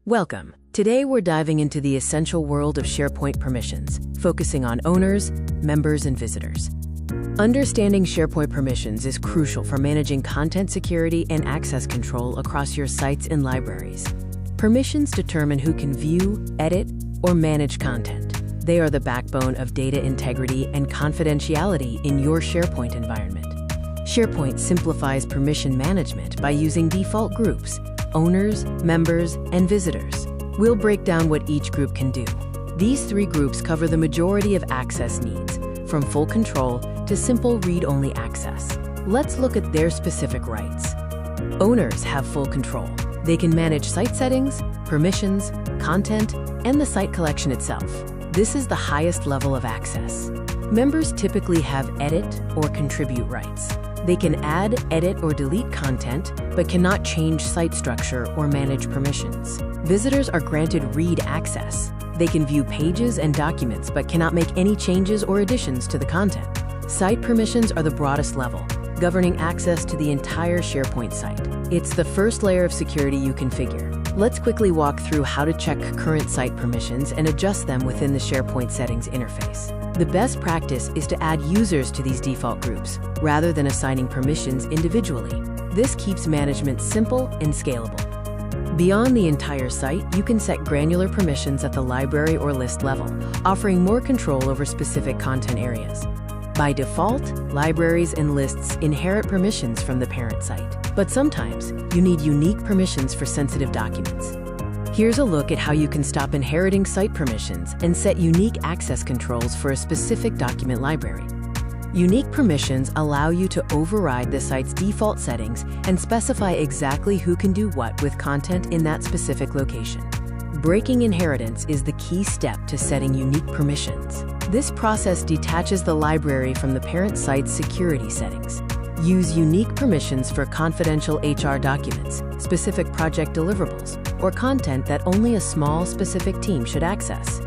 Welcome. Today we're diving into the essential world of SharePoint permissions, focusing on owners, members, and visitors. Understanding SharePoint permissions is crucial for managing content security and access control across your sites and libraries. Permissions determine who can view, edit, or manage content. They are the backbone of data integrity and confidentiality in your SharePoint environment. SharePoint simplifies permission management by using default groups: owners, members, and visitors. We'll break down what each group can do. These three groups cover the majority of access needs, from full control to simple read-only access. Let's look at their specific rights. Owners have full control. They can manage site settings, permissions, content, and the site collection itself. This is the highest level of access. Members typically have edit or contribute rights. They can add, edit, or delete content, but cannot change site structure or manage permissions. Visitors are granted read access. They can view pages and documents, but cannot make any changes or additions to the content. Site permissions are the broadest level, governing access to the entire SharePoint site. It's the first layer of security you configure. Let's quickly walk through how to check current site permissions and adjust them within the SharePoint settings interface. The best practice is to add users to these default groups, rather than assigning permissions individually. This keeps management simple and scalable. Beyond the entire site, you can set granular permissions at the library or list level, offering more control over specific content areas. By default, libraries and lists inherit permissions from the parent site, but sometimes you need unique permissions for sensitive documents. Here's a look at how you can stop inheriting site permissions and set unique access controls for a specific document library. Unique permissions allow you to override the site's default settings and specify exactly who can do what with content in that specific location. Breaking inheritance is the key step to setting unique permissions. This process detaches the library from the parent site's security settings. Use unique permissions for confidential HR documents, specific project deliverables, or content that only a small, specific team should access.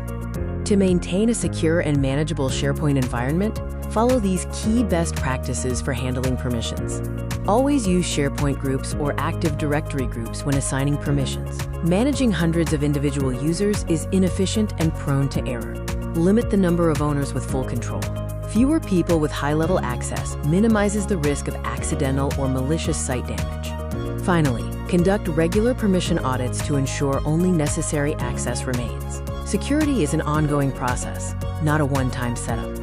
To maintain a secure and manageable SharePoint environment, follow these key best practices for handling permissions. Always use SharePoint groups or Active Directory groups when assigning permissions. Managing hundreds of individual users is inefficient and prone to error. Limit the number of owners with full control. Fewer people with high-level access minimizes the risk of accidental or malicious site damage. Finally, conduct regular permission audits to ensure only necessary access remains. Security is an ongoing process, not a one-time setup.